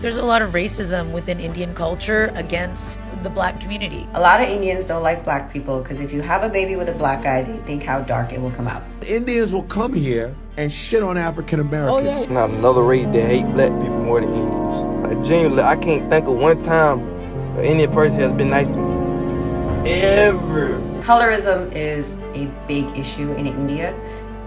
there's a lot of racism within Indian culture against the black community. A lot of Indians don't like black people because if you have a baby with a black guy, they think how dark it will come out. Indians will come here and shit on African Americans. Oh, yeah. Not another race that hate black people more than Indians. Like, genuinely, I can't think of one time an Indian person has been nice to me. Ever. Colorism is a big issue in India,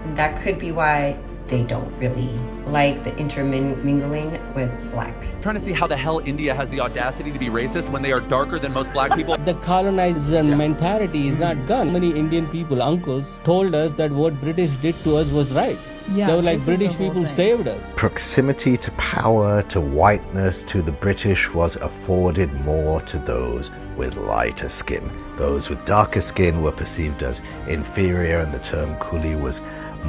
and that could be why they don't really like the intermingling with black people. I'm trying to see how the hell India has the audacity to be racist when they are darker than most black people. The colonizer mentality is not gone. Many Indian people, uncles, told us that what British did to us was right. Yeah, they were like, British people saved us. Proximity to power, to whiteness, to the British was afforded more to those with lighter skin. Those with darker skin were perceived as inferior, and the term coolie was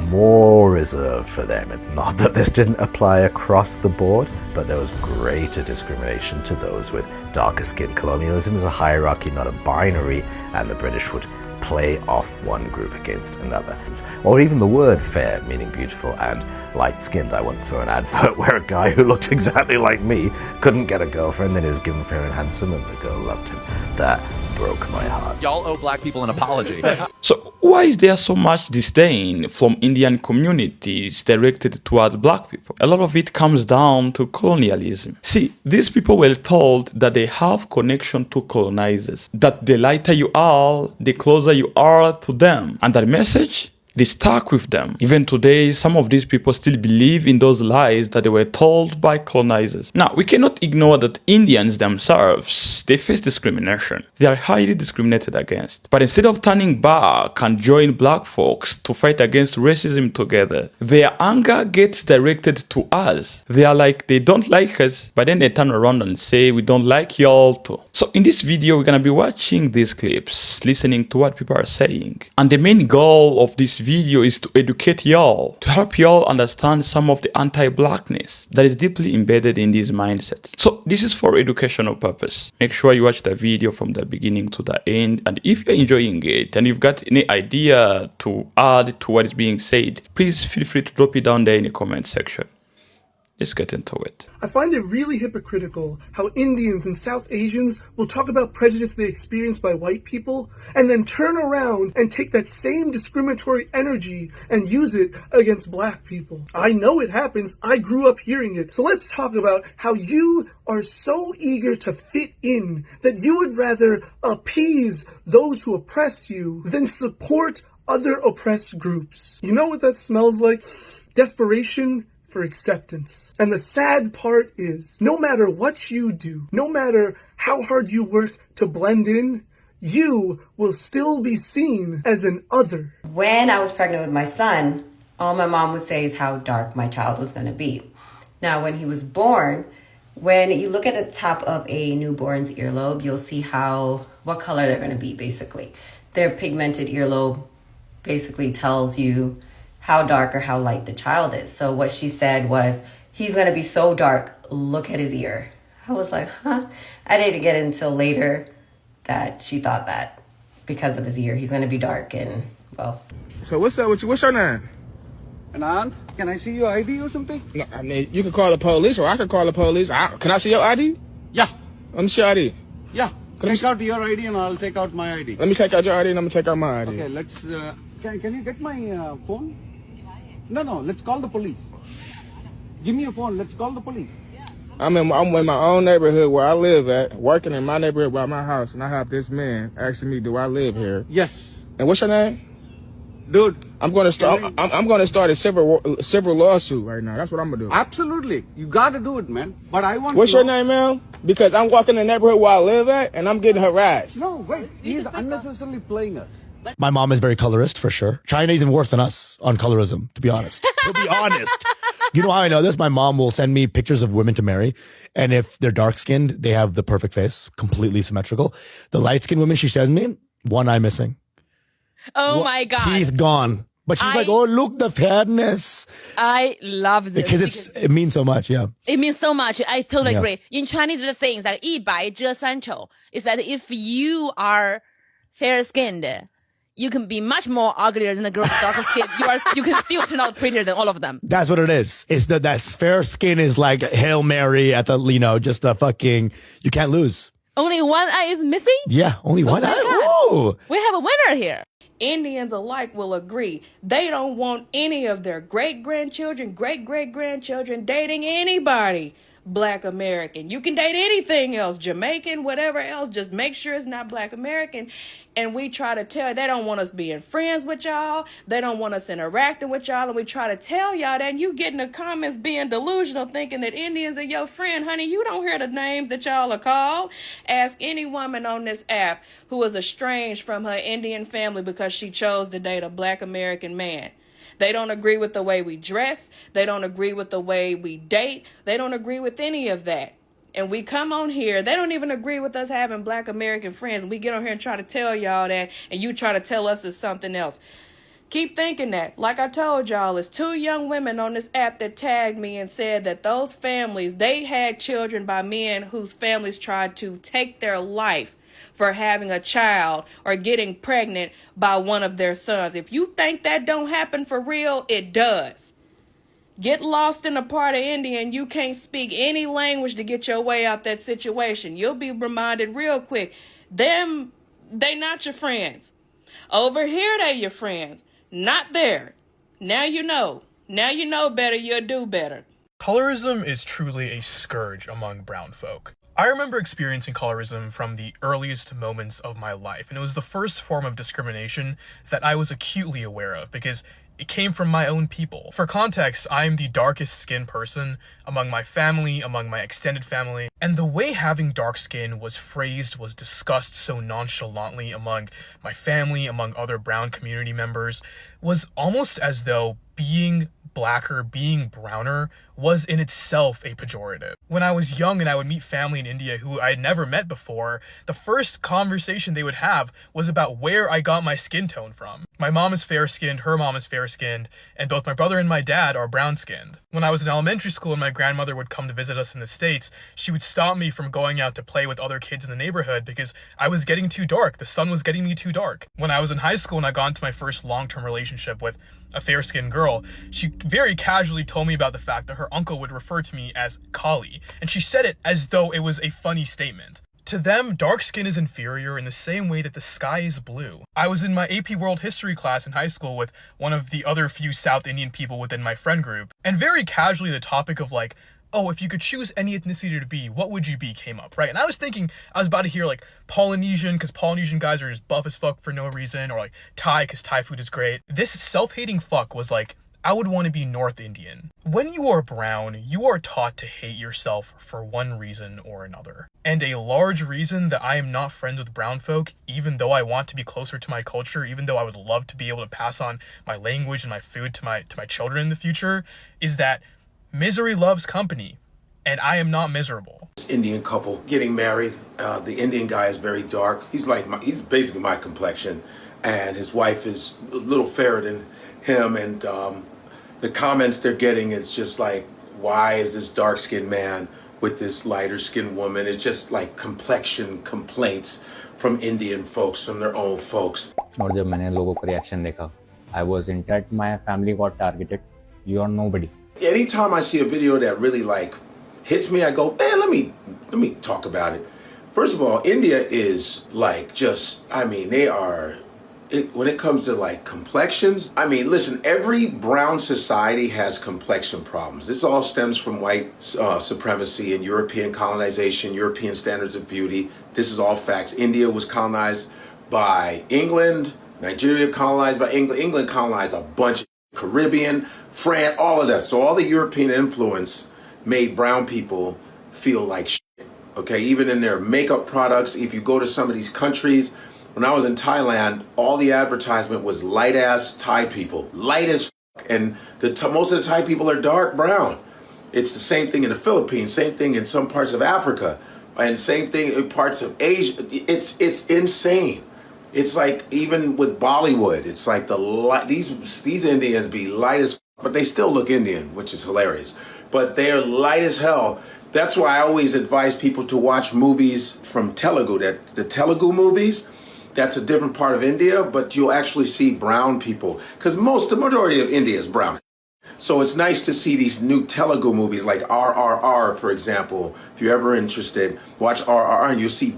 more reserved for them. It's not that this didn't apply across the board, but there was greater discrimination to those with darker skin. Colonialism is a hierarchy, not a binary, and the British would play off one group against another. Or even the word fair, meaning beautiful and light-skinned. I once saw an advert where a guy who looked exactly like me couldn't get a girlfriend, then he was given fair and handsome, and the girl loved him. That broke my heart. Y'all owe black people an apology. So why is there so much disdain from Indian communities directed toward black people? A lot of it comes down to colonialism. See, these people were told that they have connection to colonizers, that the lighter you are, the closer you are to them. And that message, they stuck with them. Even today, some of these people still believe in those lies that they were told by colonizers. Now, we cannot ignore that Indians themselves, they face discrimination. They are highly discriminated against. But instead of turning back and join black folks to fight against racism together, their anger gets directed to us. They are like, they don't like us, but then they turn around and say, we don't like y'all too. So in this video, we're gonna be watching these clips, listening to what people are saying. And the main goal of this video is to educate y'all, to help y'all understand some of the anti-blackness that is deeply embedded in these mindsets. So this is for educational purpose. Make sure you watch the video from the beginning to the end, and if you're enjoying it and you've got any idea to add to what is being said, please feel free to drop it down there in the comment section. Let's get into it. I find it really hypocritical how Indians and South Asians will talk about prejudice they experience by white people and then turn around and take that same discriminatory energy and use it against black people. I know it happens. I grew up hearing it. So let's talk about how you are so eager to fit in that you would rather appease those who oppress you than support other oppressed groups. You know what that smells like? Desperation for acceptance. And the sad part is, no matter what you do, no matter how hard you work to blend in, you will still be seen as an other. When I was pregnant with my son, all my mom would say is how dark my child was going to be. Now, when he was born, when you look at the top of a newborn's earlobe, you'll see what color they're going to be, basically. Their pigmented earlobe basically tells you how dark or how light the child is. So what she said was, he's going to be so dark, look at his ear. I was like, huh? I didn't get it until later that she thought that because of his ear, he's going to be dark and, well. So what's up with you? What's your name? Anand, can I see your ID or something? No, I mean, you can call the police or I can call the police. Can I see your ID? Yeah. Let me see your ID. Yeah. Take out your ID and I'll take out my ID. Let me take out your ID and I'm going to take out my ID. Okay, let's, can you get my phone? No, let's call the police. Give me your phone, let's call the police. I'm in my own neighborhood where I live at, working in my neighborhood by my house, and I have this man asking me, do I live here? Yes. And what's your name? Dude. I'm going to start a civil lawsuit right now. That's what I'm going to do. Absolutely. You got to do it, man. But I want What's your name, man? Because I'm walking in the neighborhood where I live at, and I'm getting harassed. No, wait. He's unnecessarily playing us. My mom is very colorist, for sure. China's even worse than us on colorism, to be honest. To be honest. You know how I know this? My mom will send me pictures of women to marry. And if they're dark-skinned, they have the perfect face, completely symmetrical. The light-skinned women she sends me, one eye missing. Oh my God. Teeth gone. But she's like, oh, look, the fairness. I love this. Because it means so much, yeah. It means so much. I totally agree. In Chinese, there's saying that 一白遮三丑. Is that if you are fair-skinned, you can be much more uglier than a girl with darker skin. You can still turn out prettier than all of them. That's what it is. It's that fair skin is like Hail Mary at the, just a fucking, you can't lose. Only one eye is missing? Yeah, only one eye. Ooh. We have a winner here. Indians alike will agree they don't want any of their great-grandchildren, great-great-grandchildren dating anybody Black American. You can date anything else, Jamaican, whatever else, just make sure it's not Black American. And we try to tell, they don't want us being friends with y'all, they don't want us interacting with y'all, and we try to tell y'all that, and you get in the comments being delusional, thinking that Indians are your friend. Honey, you don't hear the names that y'all are called. Ask any woman on this app who is estranged from her Indian family because she chose to date a Black American man. They don't agree with the way we dress. They don't agree with the way we date. They don't agree with any of that. And we come on here, they don't even agree with us having Black American friends. We get on here and try to tell y'all that, and you try to tell us it's something else. Keep thinking that. Like I told y'all, it's 2 young women on this app that tagged me and said that those families, they had children by men whose families tried to take their life for having a child or getting pregnant by one of their sons. If you think that don't happen for real, it does. Get lost in a part of India and you can't speak any language to get your way out that situation. You'll be reminded real quick. They not your friends. Over here, they your friends. Not there. Now you know. Now you know better, you'll do better. Colorism is truly a scourge among brown folk. I remember experiencing colorism from the earliest moments of my life, and it was the first form of discrimination that I was acutely aware of because it came from my own people. For context, I am the darkest skinned person among my family, among my extended family, and the way having dark skin was phrased was discussed so nonchalantly among my family, among other brown community members, was almost as though being blacker, being browner, was in itself a pejorative. When I was young and I would meet family in India who I had never met before, the first conversation they would have was about where I got my skin tone from. My mom is fair-skinned, her mom is fair-skinned, and both my brother and my dad are brown-skinned. When I was in elementary school and my grandmother would come to visit us in the States, she would stop me from going out to play with other kids in the neighborhood because I was getting too dark. The sun was getting me too dark. When I was in high school and I got into my first long-term relationship with a fair-skinned girl, she very casually told me about the fact that her uncle would refer to me as Kali, and she said it as though it was a funny statement. To them, dark skin is inferior in the same way that the sky is blue. I was in my AP World History class in high school with one of the other few South Indian people within my friend group, and very casually the topic of like, oh, if you could choose any ethnicity to be, what would you be came up, right? And I was thinking, I was about to hear like Polynesian, because Polynesian guys are just buff as fuck for no reason, or like Thai, because Thai food is great. This self-hating fuck was like, I would want to be North Indian. When you are brown, you are taught to hate yourself for one reason or another. And a large reason that I am not friends with brown folk, even though I want to be closer to my culture, even though I would love to be able to pass on my language and my food to my children in the future, is that misery loves company, and I am not miserable. This Indian couple getting married. The Indian guy is very dark. He's basically my complexion, and his wife is a little fairer than him, and the comments they're getting is just like, why is this dark-skinned man with this lighter-skinned woman? It's just like complexion complaints from Indian folks, from their own folks. और जब मैंने लोगों का reaction देखा, I was in that my family got targeted. You are nobody. Anytime I see a video that really like hits me, I go, man, let me talk about it. First of all, India is like just, I mean, they are. When it comes to like complexions, I mean, listen, every brown society has complexion problems. This all stems from white supremacy and European colonization, European standards of beauty. This is all facts. India was colonized by England, Nigeria colonized by England. England colonized a bunch of Caribbean, France, all of that. So all the European influence made brown people feel like shit, okay? Even in their makeup products, if you go to some of these countries, when I was in Thailand, all the advertisement was light-ass Thai people. Light as fuck. And most of the Thai people are dark brown. It's the same thing in the Philippines, same thing in some parts of Africa, and same thing in parts of Asia. It's insane. It's like even with Bollywood, it's like these Indians be light as fuck, but they still look Indian, which is hilarious. But they're light as hell. That's why I always advise people to watch movies from Telugu, the Telugu movies. that's a different part of India, but you'll actually see brown people because the majority of India is brown. So it's nice to see these new Telugu movies like RRR, for example. If you're ever interested, watch RRR and you'll see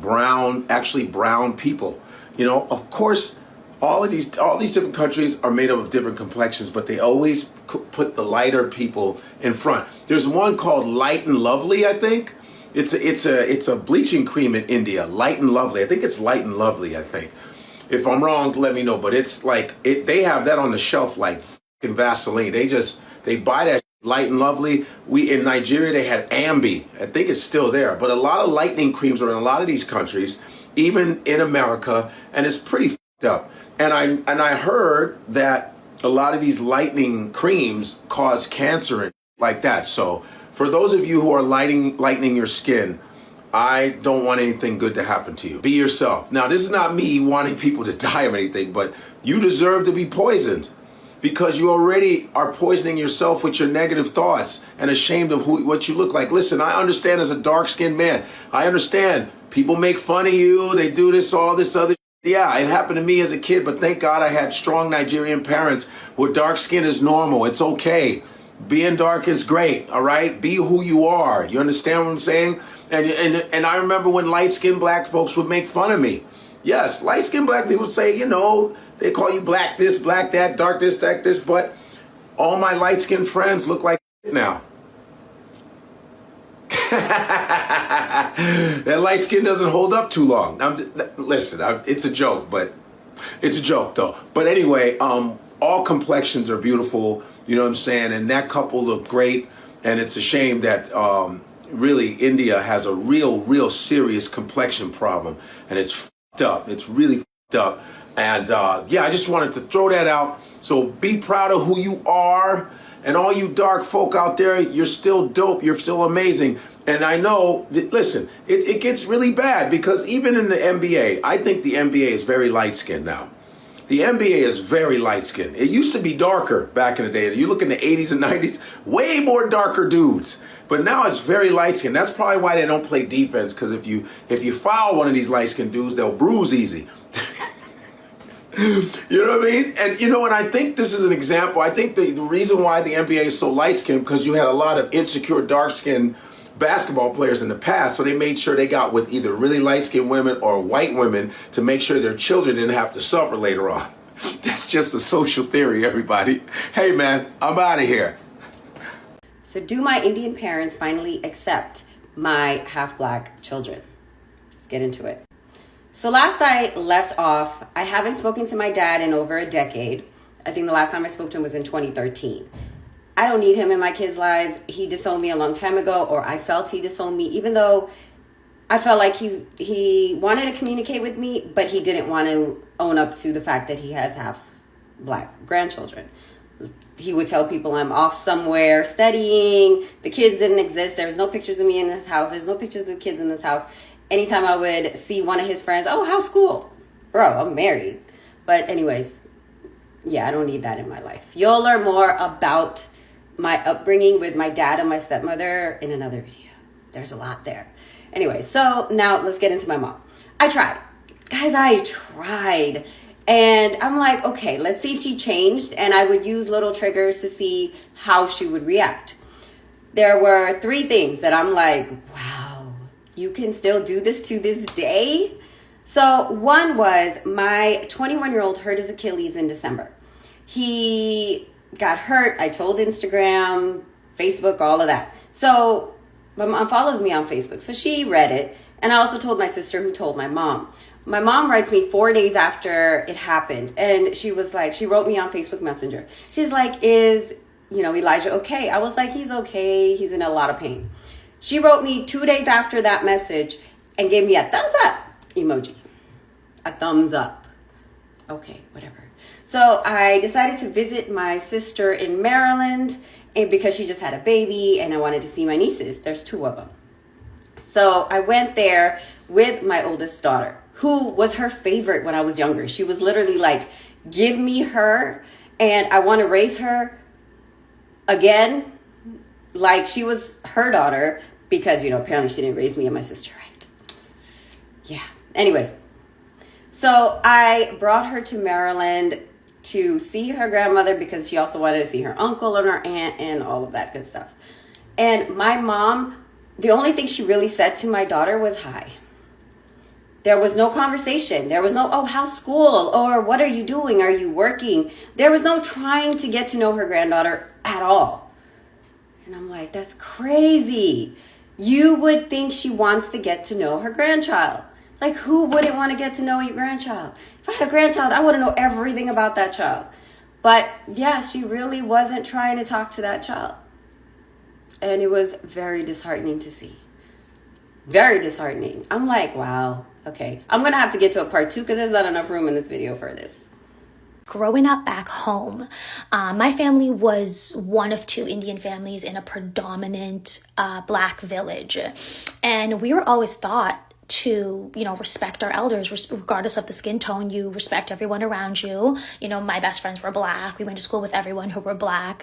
actually brown people. You know, of course, all these different countries are made up of different complexions, but they always put the lighter people in front. There's one called Light and Lovely, I think. It's a bleaching cream in India, Light and Lovely. I think it's Light and Lovely, I think. If I'm wrong, let me know. But it's like they have that on the shelf like fucking Vaseline. They buy that Light and Lovely. In Nigeria they had Ambi. I think it's still there. But a lot of lightening creams are in a lot of these countries, even in America, and it's pretty fucked up. And I heard that a lot of these lightening creams cause cancer and like that. So for those of you who are lightening your skin, I don't want anything good to happen to you. Be yourself. Now, this is not me wanting people to die of anything, but you deserve to be poisoned because you already are poisoning yourself with your negative thoughts and ashamed of what you look like. Listen, I understand as a dark-skinned man. I understand people make fun of you. They do this, all this other. Yeah, it happened to me as a kid, but thank God I had strong Nigerian parents where dark skin is normal. It's okay. Being dark is great, all right? Be who you are. You understand what I'm saying? And I remember when light-skinned black folks would make fun of me. Yes, light-skinned black people say, you know, they call you black this, black that, dark this, dark this, but all my light-skinned friends look like now. That light skin doesn't hold up too long. Listen, it's a joke, but it's a joke though. But anyway, all complexions are beautiful. You know what I'm saying? And that couple look great. And it's a shame that really India has a real serious complexion problem, and it's fucked up. It's really fucked up. And yeah, I just wanted to throw that out. So be proud of who you are. And all you dark folk out there, you're still dope. You're still amazing. And I know, listen, it gets really bad because even in the NBA, I think the NBA is very light-skinned now. The NBA is very light-skinned. It used to be darker back in the day. You look in the 80s and 90s, way more darker dudes. But now it's very light-skinned. That's probably why they don't play defense, because if you foul one of these light-skinned dudes, they'll bruise easy. You know what I mean? And you know, and I think this is an example. I think the reason why the NBA is so light-skinned, because you had a lot of insecure, dark-skinned basketball players in the past, so they made sure they got with either really light-skinned women or white women to make sure their children didn't have to suffer later on. That's just a social theory, everybody. Hey, man, I'm out of here. So do my Indian parents finally accept my half-black children? Let's get into it. So last I left off, I haven't spoken to my dad in over a decade. I think the last time I spoke to him was in 2013. I don't need him in my kids' lives. He disowned me a long time ago, or I felt he disowned me, even though I felt like he wanted to communicate with me, but he didn't want to own up to the fact that he has half black grandchildren. He would tell people I'm off somewhere studying. The kids didn't exist. There was no pictures of me in his house. There's no pictures of the kids in this house. Anytime I would see one of his friends, oh, how's school? Bro, I'm married. But anyways, yeah, I don't need that in my life. You'll learn more about my upbringing with my dad and my stepmother in another video. There's a lot there. Anyway, so now let's get into my mom. I tried. Guys, I tried. And I'm like, okay, let's see if she changed. And I would use little triggers to see how she would react. There were 3 things that I'm like, wow, you can still do this to this day? So one was my 21-year-old hurt his Achilles in December. He got hurt. I told Instagram, Facebook, all of that. So my mom follows me on Facebook. So she read it. And I also told my sister, who told my mom. My mom writes me 4 days after it happened. And she was like, she wrote me on Facebook Messenger. She's like, is, Elijah okay? I was like, he's okay. He's in a lot of pain. She wrote me 2 days after that message and gave me a thumbs up emoji. A thumbs up. Okay, whatever. So I decided to visit my sister in Maryland, and because she just had a baby and I wanted to see my nieces. There's 2 of them. So I went there with my oldest daughter, who was her favorite when I was younger. She was literally like, give me her and I want to raise her again. Like she was her daughter because, apparently she didn't raise me and my sister right. Yeah. Anyways. So I brought her to Maryland to see her grandmother because she also wanted to see her uncle and her aunt and all of that good stuff. And my mom, the only thing she really said to my daughter was hi. There was no conversation. There was no, oh, how's school? Or what are you doing? Are you working? There was no trying to get to know her granddaughter at all. And I'm like, that's crazy. You would think she wants to get to know her grandchild. Like, who wouldn't want to get to know your grandchild? If I had a grandchild, I want to know everything about that child. But yeah, she really wasn't trying to talk to that child. And it was very disheartening to see. Very disheartening. I'm like, wow, okay. I'm going to have to get to a part 2 because there's not enough room in this video for this. Growing up back home, my family was one of 2 Indian families in a predominant black village. And we were always taught to, respect our elders, regardless of the skin tone. You respect everyone around you. My best friends were black. We went to school with everyone who were black.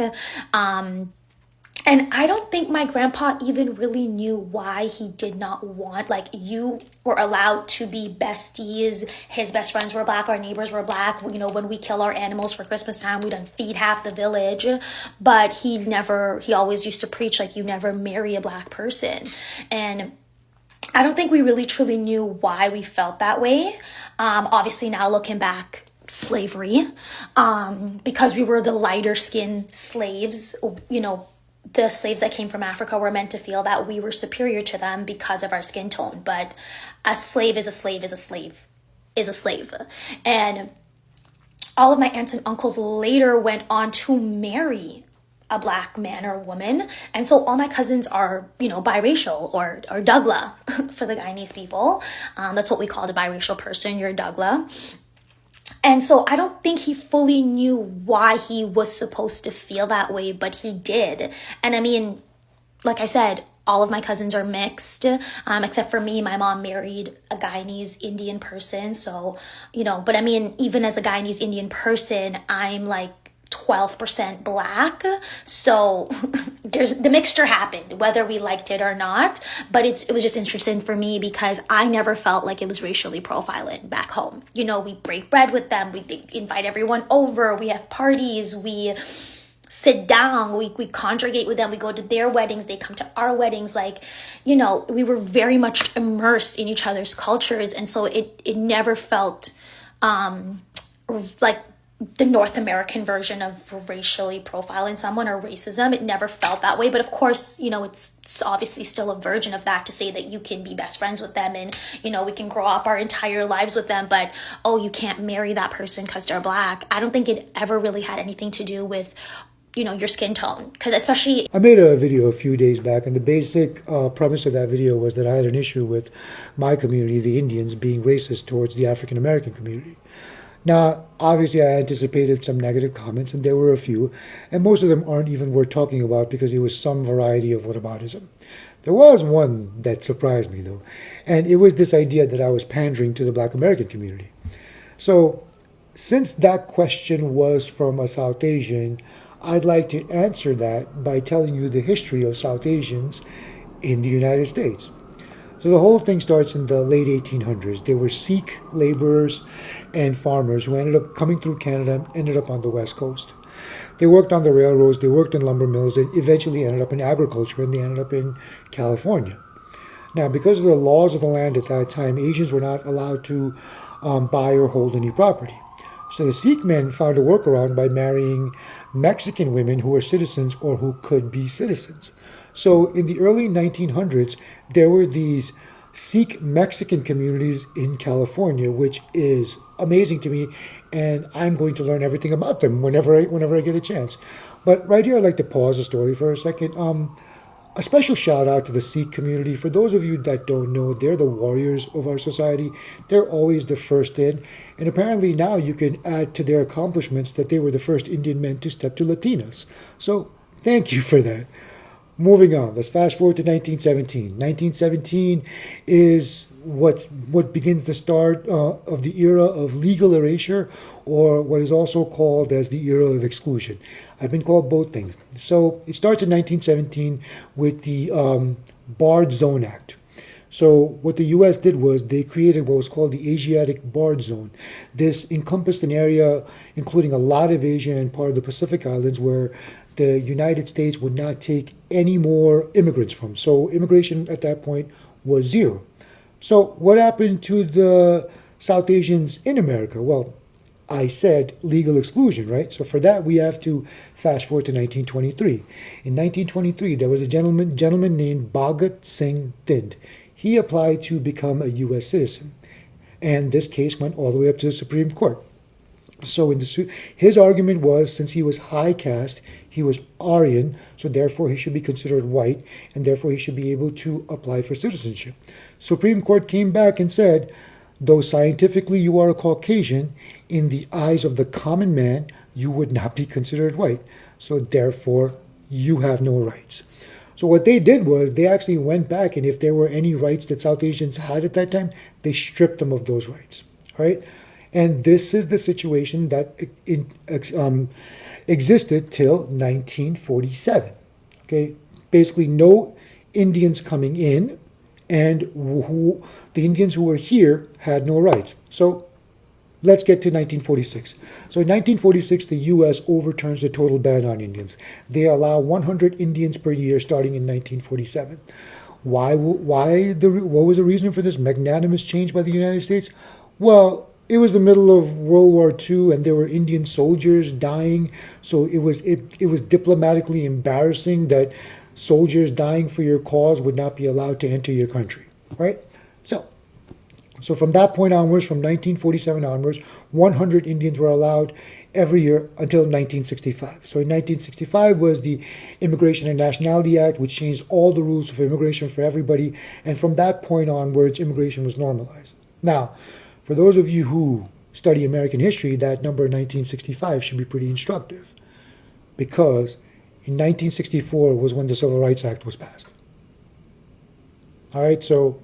And I don't think my grandpa even really knew why he did not want, you were allowed to be besties. His best friends were black. Our neighbors were black. When we kill our animals for Christmas time, we don't feed half the village. But he always used to preach, you never marry a black person. And I don't think we really truly knew why we felt that way. Obviously now looking back, slavery, because we were the lighter skinned slaves, the slaves that came from Africa were meant to feel that we were superior to them because of our skin tone. But a slave is a slave is a slave is a slave. And all of my aunts and uncles later went on to marry a black man or woman. And so all my cousins are, biracial or Dougla for the Guyanese people. That's what we called a biracial person. You're a Dougla. And so I don't think he fully knew why he was supposed to feel that way, but he did. And I mean, like I said, all of my cousins are mixed, except for me. My mom married a Guyanese Indian person. So, but I mean, even as a Guyanese Indian person, I'm 12% black. So the mixture happened, whether we liked it or not. But it was just interesting for me because I never felt like it was racially profiling back home. We break bread with them. We invite everyone over. We have parties. We sit down. We congregate with them. We go to their weddings. They come to our weddings. We were very much immersed in each other's cultures. And so it never felt like the North American version of racially profiling someone or racism. It never felt that way. But of course, it's obviously still a version of that to say that you can be best friends with them and, we can grow up our entire lives with them. But, you can't marry that person because they're black. I don't think it ever really had anything to do with, your skin tone. Because especially... I made a video a few days back, and the basic premise of that video was that I had an issue with my community, the Indians, being racist towards the African American community. Now, obviously, I anticipated some negative comments, and there were a few, and most of them aren't even worth talking about because it was some variety of whataboutism. There was one that surprised me, though, and it was this idea that I was pandering to the Black American community. So, since that question was from a South Asian, I'd like to answer that by telling you the history of South Asians in the United States. So the whole thing starts in the late 1800s. There were Sikh laborers and farmers who ended up coming through Canada and ended up on the West Coast. They worked on the railroads, they worked in lumber mills, they eventually ended up in agriculture, and they ended up in California. Now, because of the laws of the land at that time, Asians were not allowed to buy or hold any property. So the Sikh men found a workaround by marrying Mexican women who were citizens or who could be citizens. So in the early 1900s, there were these Sikh Mexican communities in California, which is amazing to me, and I'm going to learn everything about them whenever I get a chance. But right here, I'd like to pause the story for a second. A special shout out to the Sikh community. For those of you that don't know, they're the warriors of our society. They're always the first in. And apparently now you can add to their accomplishments that they were the first Indian men to step to Latinas. So thank you for that. Moving on, let's fast forward to 1917. 1917 is what begins the start of the era of legal erasure, or what is also called as the era of exclusion. I've been called both things. So it starts in 1917 with the Barred Zone Act. So what the U.S. did was they created what was called the Asiatic Barred Zone. This encompassed an area including a lot of Asia and part of the Pacific Islands where the United States would not take any more immigrants from. So immigration at that point was zero. So what happened to the South Asians in America? Well, I said legal exclusion, right? So for that, we have to fast forward to 1923. In 1923, there was a gentleman named Bhagat Singh Thind. He applied to become a U.S. citizen, and this case went all the way up to the Supreme Court. So his argument was, since he was high caste, he was Aryan, so therefore he should be considered white, and therefore he should be able to apply for citizenship. Supreme Court came back and said, though scientifically you are a Caucasian, in the eyes of the common man, you would not be considered white. So therefore, you have no rights. So what they did was they actually went back, and if there were any rights that South Asians had at that time, they stripped them of those rights. All right? And this is the situation that existed till 1947. Okay? Basically, no Indians coming in, and the Indians who were here had no rights. So let's get to 1946. So in 1946, the U.S. overturns the total ban on Indians. They allow 100 Indians per year starting in 1947. What was the reason for this magnanimous change by the United States? Well, it was the middle of World War II, and there were Indian soldiers dying. So it was diplomatically embarrassing that soldiers dying for your cause would not be allowed to enter your country, right? So from that point onwards, from 1947 onwards, 100 Indians were allowed every year until 1965. So in 1965 was the Immigration and Nationality Act, which changed all the rules of immigration for everybody. And from that point onwards, immigration was normalized. Now, for those of you who study American history, that number 1965 should be pretty instructive, because in 1964 was when the Civil Rights Act was passed. All right, so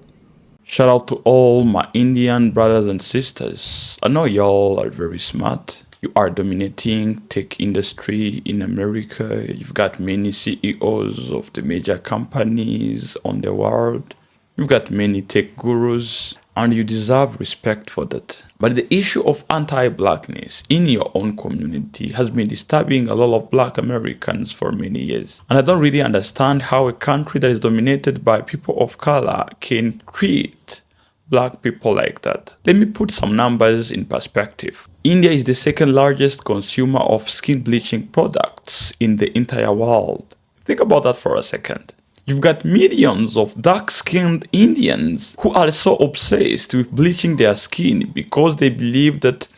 shout out to all my Indian brothers and sisters. I know y'all are very smart. You are dominating tech industry in America. You've got many CEOs of the major companies on the world. You've got many tech gurus, and you deserve respect for that. But the issue of anti-blackness in your own community has been disturbing a lot of black Americans for many years. And I don't really understand how a country that is dominated by people of color can treat black people like that. Let me put some numbers in perspective. India is the second largest consumer of skin bleaching products in the entire world. Think about that for a second. You've got millions of dark-skinned Indians who are so obsessed with bleaching their skin because they believe that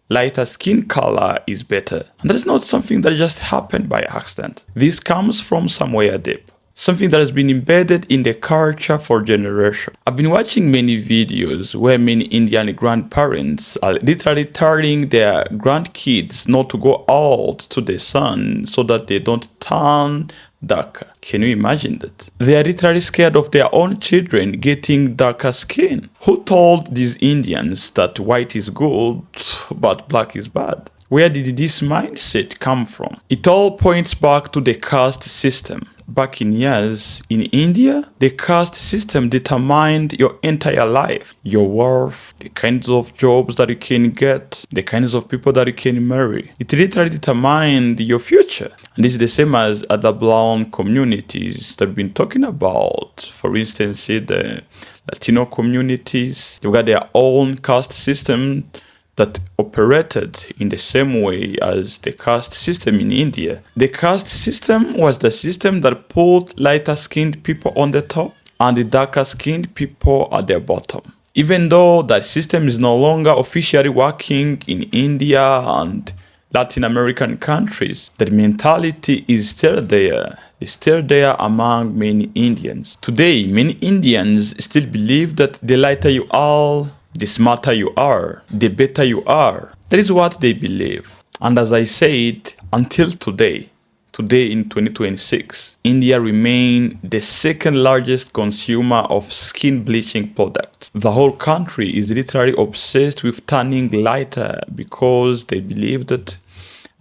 lighter skin color is better. And that's not something that just happened by accident. This comes from somewhere deep. Something that has been embedded in the culture for generations. I've been watching many videos where many Indian grandparents are literally telling their grandkids not to go out to the sun so that they don't turn darker. Can you imagine that? They are literally scared of their own children getting darker skin. Who told these Indians that white is good but black is bad? Where did this mindset come from? It all points back to the caste system. Back in years, in India, the caste system determined your entire life, your worth, the kinds of jobs that you can get, the kinds of people that you can marry. It literally determined your future. And this is the same as other brown communities that we've been talking about. For instance, the Latino communities, they've got their own caste system that operated in the same way as the caste system in India. The caste system was the system that put lighter-skinned people on the top and the darker-skinned people at the bottom. Even though that system is no longer officially working in India and Latin American countries, that mentality is still there. It's still there among many Indians. Today, many Indians still believe that the lighter you are, the smarter you are, the better you are. That is what they believe. And as I said, until today in 2026, India remains the second largest consumer of skin bleaching products. The whole country is literally obsessed with turning lighter because they believe that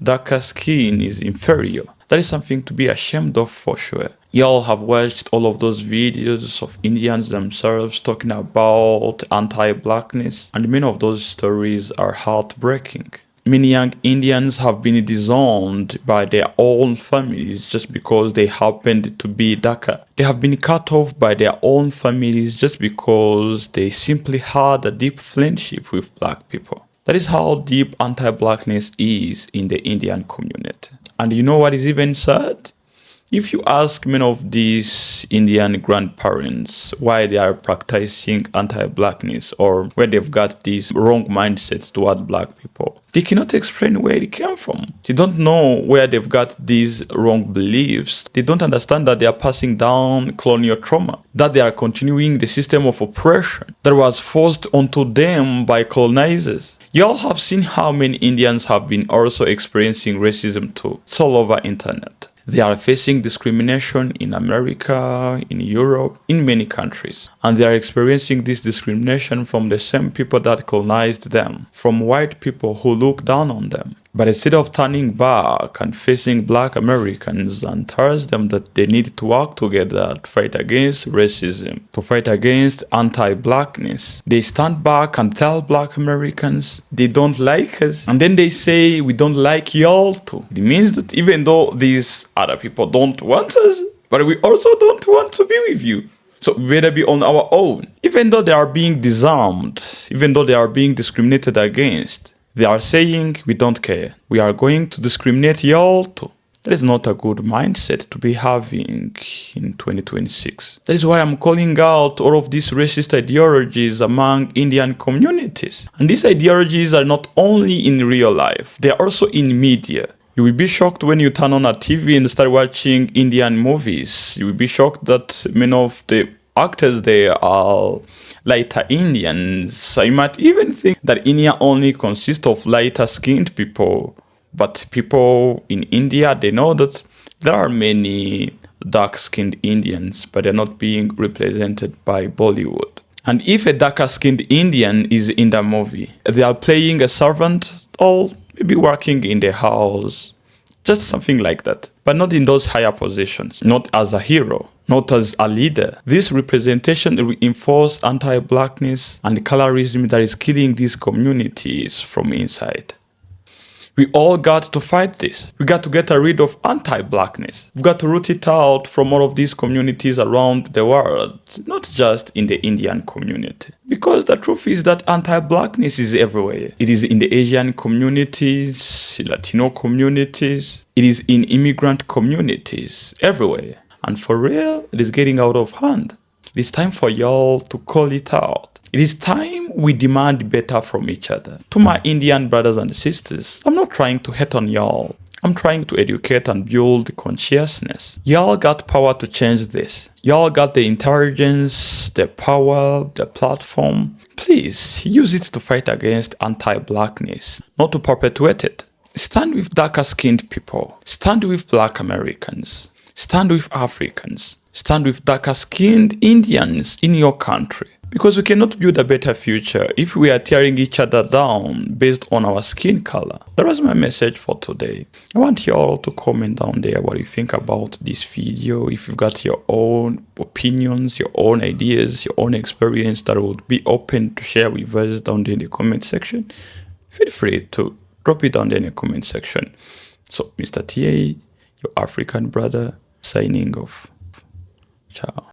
darker skin is inferior. That is something to be ashamed of for sure. Y'all have watched all of those videos of Indians themselves talking about anti-blackness, and many of those stories are heartbreaking. Many young Indians have been disowned by their own families just because they happened to be darker. They have been cut off by their own families just because they simply had a deep friendship with black people. That is how deep anti-blackness is in the Indian community. And you know what is even sad? If you ask many of these Indian grandparents why they are practicing anti-blackness or where they've got these wrong mindsets toward black people, they cannot explain where it came from. They don't know where they've got these wrong beliefs. They don't understand that they are passing down colonial trauma, that they are continuing the system of oppression that was forced onto them by colonizers. Y'all have seen how many Indians have been also experiencing racism too. It's all over internet. They are facing discrimination in America, in Europe, in many countries. And they are experiencing this discrimination from the same people that colonized them, from white people who look down on them. But instead of turning back and facing black Americans and tells them that they need to work together to fight against racism, to fight against anti-blackness, they stand back and tell black Americans they don't like us. And then they say we don't like y'all too. It means that even though these other people don't want us, but we also don't want to be with you. So we better be on our own. Even though they are being disarmed, even though they are being discriminated against, they are saying, we don't care. We are going to discriminate y'all too. That is not a good mindset to be having in 2026. That is why I'm calling out all of these racist ideologies among Indian communities. And these ideologies are not only in real life, they are also in media. You will be shocked when you turn on a TV and start watching Indian movies. You will be shocked that many of the actors there are lighter Indians. So you might even think that India only consists of lighter skinned people. But people in India, they know that there are many dark skinned Indians, but they're not being represented by Bollywood. And if a darker skinned Indian is in the movie, they are playing a servant or maybe working in the house, just something like that. But not in those higher positions, not as a hero, not as a leader. This representation reinforces anti-blackness and colorism that is killing these communities from inside. We all got to fight this. We got to get rid of anti-blackness. We've got to root it out from all of these communities around the world, not just in the Indian community. Because the truth is that anti-blackness is everywhere. It is in the Asian communities, Latino communities, it is in immigrant communities, everywhere. And for real, it is getting out of hand. It is time for y'all to call it out. It is time we demand better from each other. To my Indian brothers and sisters, I'm not trying to hate on y'all. I'm trying to educate and build consciousness. Y'all got power to change this. Y'all got the intelligence, the power, the platform. Please use it to fight against anti-blackness, not to perpetuate it. Stand with darker skinned people. Stand with black Americans. Stand with Africans. Stand with darker skinned Indians in your country. Because we cannot build a better future if we are tearing each other down based on our skin color. That was my message for today. I want you all to comment down there what you think about this video. If you've got your own opinions, your own ideas, your own experience that would be open to share with us down there in the comment section, feel free to drop it down there in the comment section. So, Mr. TA, your African brother, signing off. Ciao.